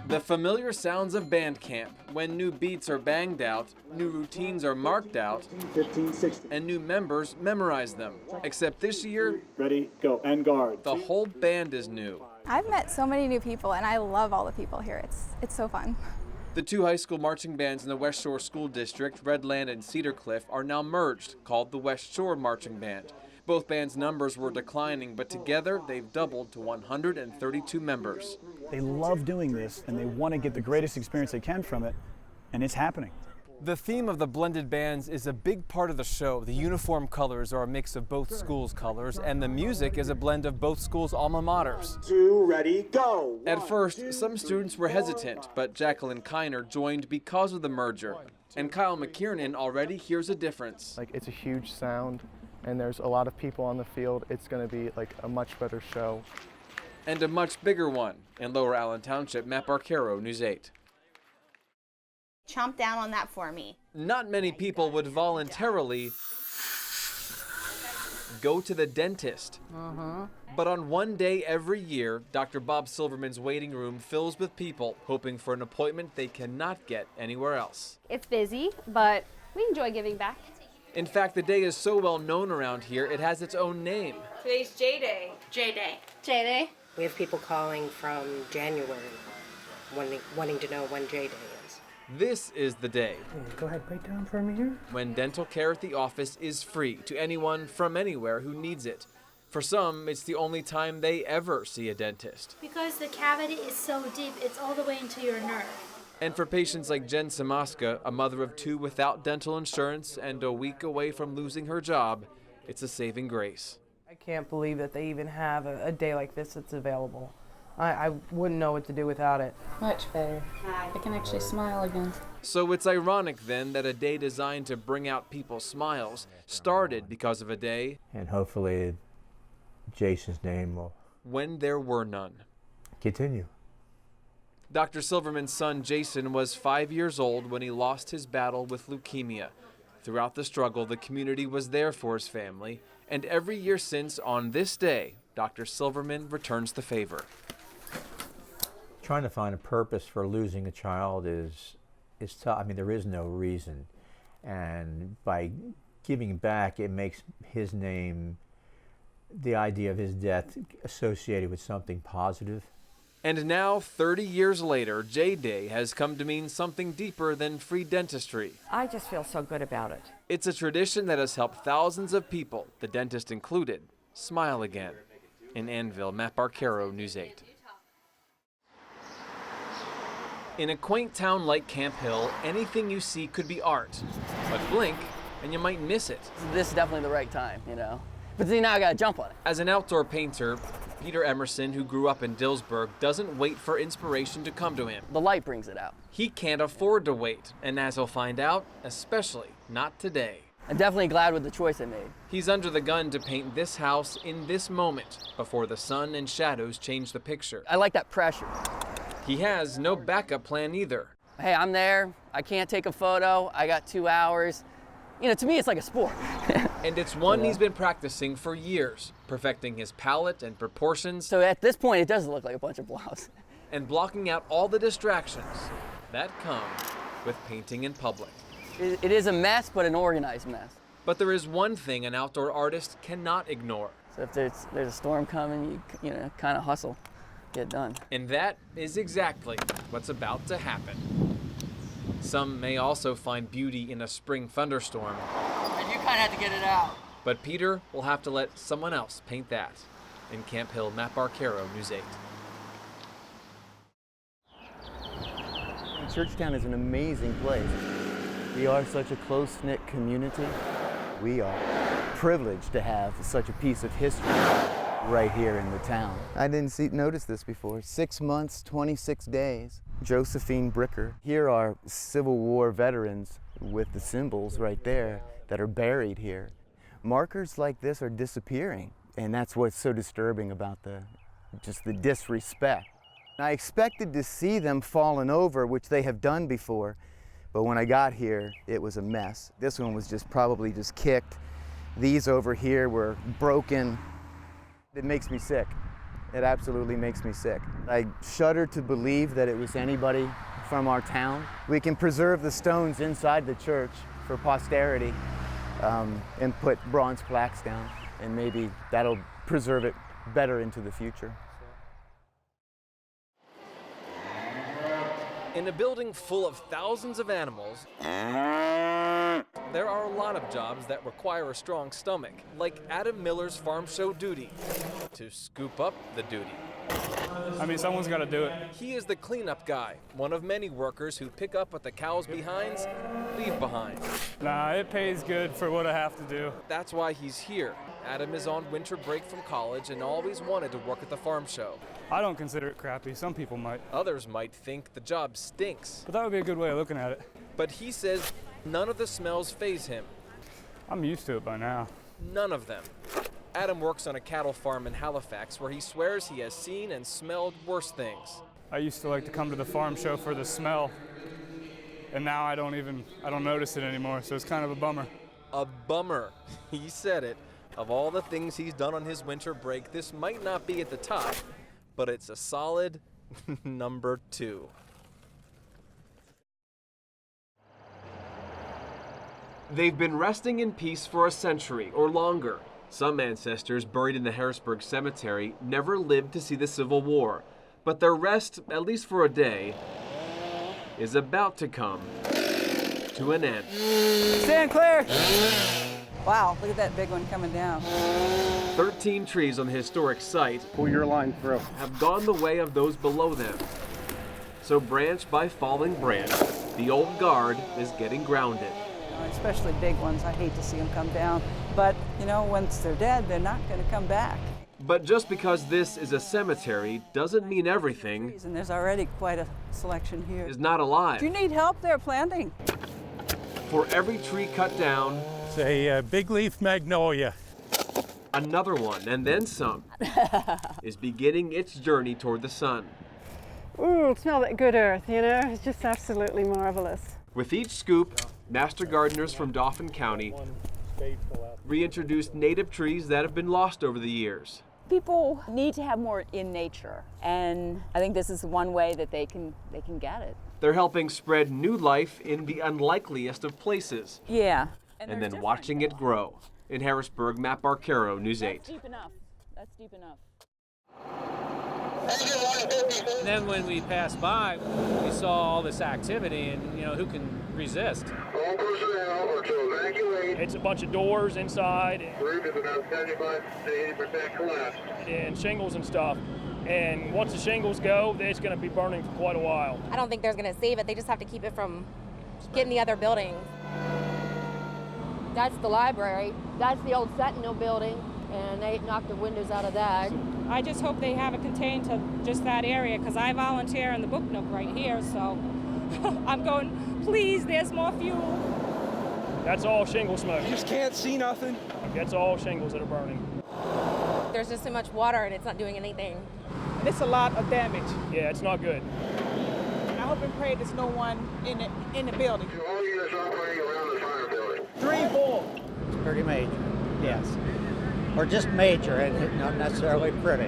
The familiar sounds of band camp, when new beats are banged out, new routines are marked out, 15, 16. and new members memorize them. Except this year, Ready, go, and guard. the whole band is new. I've met so many new people, and I love all the people here. It's so fun. The two high school marching bands in the West Shore School District, Redland and Cedar Cliff, are now merged, called the West Shore Marching Band. Both bands' numbers were declining, but together they've doubled to 132 members. They love doing this, and they want to get the greatest experience they can from it, and it's happening. The theme of the blended bands is a big part of the show. The uniform colors are a mix of both schools' colors, and the music is a blend of both schools' alma maters. 2, ready, go. At first, some students were hesitant, but Jacqueline Kiner joined because of the merger. And Kyle McKiernan already hears a difference. Like, it's a huge sound, and there's a lot of people on the field. It's going to be like a much better show. And a much bigger one. In Lower Allen Township, Matt Barcaro, News 8. Chomp down on that for me. Not many people would voluntarily go to the dentist. But on one day every year, Dr. Bob Silverman's waiting room fills with people hoping for an appointment they cannot get anywhere else. It's busy, but we enjoy giving back. In fact, the day is so well known around here, it has its own name. Today's J-Day. J-Day. J-Day. We have people calling from January, wanting to know when J-Day is. This is the day Go ahead, break down for me here. when dental care at the office is free to anyone from anywhere who needs it. For some, it's the only time they ever see a dentist. Because the cavity is so deep, it's all the way into your nerve. And for patients like Jen Samaska, a mother of two without dental insurance and a week away from losing her job, it's a saving grace. I can't believe that they even have a day like this that's available. I wouldn't know what to do without it. Much better. I can actually smile again. So it's ironic then that a day designed to bring out people's smiles started because of a day, and hopefully Jason's name will when there were none. continue. Dr. Silverman's son Jason was 5 years old when he lost his battle with leukemia. Throughout the struggle, the community was there for his family, and every year since, on this day, Dr. Silverman returns the favor. Trying to find a purpose for losing a child is tough. I mean, there is no reason. And by giving back, it makes his name, the idea of his death, associated with something positive. And now, 30 years later, J-Day has come to mean something deeper than free dentistry. I just feel so good about it. It's a tradition that has helped thousands of people, the dentist included, smile again. In Annville, Matt Barcaro, News 8. In a quaint town like Camp Hill, anything you see could be art. But blink, and you might miss it. This is definitely the right time, you know. But see, now I gotta jump on it. As an outdoor painter, Peter Emerson, who grew up in Dillsburg, doesn't wait for inspiration to come to him. The light brings it out. He can't afford to wait, and as he'll find out, especially not today. I'm definitely glad with the choice I made. He's under the gun to paint this house in this moment, before the sun and shadows change the picture. I like that pressure. He has no backup plan either. Hey, I'm there. I can't take a photo. I got 2 hours. You know, to me, it's like a sport. And it's one he's been practicing for years, perfecting his palette and proportions. So at this point, it does look like a bunch of blobs. And blocking out all the distractions that come with painting in public. It is a mess, but an organized mess. But there is one thing an outdoor artist cannot ignore. So if there's a storm coming, you know, kind of hustle, get it done. And that is exactly what's about to happen. Some may also find beauty in a spring thunderstorm. And you kind of have to get it out. But Peter will have to let someone else paint that. In Camp Hill, Matt Barcaro, News 8. Churchtown is an amazing place. We are such a close-knit community. We are privileged to have such a piece of history right here in the town. I didn't notice this before. 6 months, 26 days. Josephine Bricker. Here are Civil War veterans with the symbols right there that are buried here. Markers like this are disappearing, and that's what's so disturbing about just the disrespect. I expected to see them falling over, which they have done before, but when I got here, it was a mess. This one was probably just kicked. These over here were broken. It makes me sick. It absolutely makes me sick. I shudder to believe that it was anybody from our town. We can preserve the stones inside the church for posterity and put bronze plaques down, and maybe that'll preserve it better into the future. In a building full of thousands of animals, there are a lot of jobs that require a strong stomach, like Adam Miller's farm show duty, to scoop up the duty. I mean, someone's got to do it. He is the cleanup guy, one of many workers who pick up what the cows' behinds leave behind. Nah, it pays good for what I have to do. That's why he's here. Adam is on winter break from college and always wanted to work at the farm show. I don't consider it crappy. Some people might. Others might think the job stinks. But that would be a good way of looking at it. But he says none of the smells faze him. I'm used to it by now. None of them. Adam works on a cattle farm in Halifax where he swears he has seen and smelled worse things. I used to like to come to the farm show for the smell, and now I don't notice it anymore, so it's kind of a bummer. A bummer. He said it. Of all the things he's done on his winter break, this might not be at the top, but it's a solid number 2. They've been resting in peace for a century or longer. Some ancestors buried in the Harrisburg Cemetery never lived to see the Civil War, but their rest, at least for a day, is about to come to an end. Stand clear! Wow, look at that big one coming down. 13 trees on the historic site Pull your line through. have gone the way of those below them. So branch by falling branch, the old guard is getting grounded. Especially big ones, I hate to see them come down. But, you know, once they're dead, they're not going to come back. But just because this is a cemetery doesn't mean everything And there's already quite a selection here. is not alive. Do you need help there planting? For every tree cut down, it's a big leaf magnolia. another one, and then some, is beginning its journey toward the sun. Ooh, smell that good earth, you know? It's just absolutely marvelous. With each scoop, master gardeners from Dauphin County reintroduced native trees that have been lost over the years. People need to have more in nature, and I think this is one way that they can get it. They're helping spread new life in the unlikeliest of places. Yeah. And then watching it grow. In Harrisburg, Matt Barcaro, News 8. That's deep enough. That's deep enough. And then when we passed by, we saw all this activity, and you know, who can resist? All personnel are to evacuate. It's a bunch of doors inside. Roof is about 75 to 80% collapsed. And shingles and stuff. And once the shingles go, it's going to be burning for quite a while. I don't think they're going to save it. They just have to keep it from getting the other buildings. That's the library. That's the old Sentinel building, and they knocked the windows out of that. I just hope they have it contained to just that area, because I volunteer in the book nook right here, so I'm going, please, there's more fuel. That's all shingle smoke. You just can't see nothing. That's all shingles that are burning. There's just so much water and it's not doing anything. And it's a lot of damage. Yeah, it's not good. I hope and pray there's no one in the building. All units operating around the fire building. 3-4. It's pretty major, yes. Or just major and not necessarily pretty.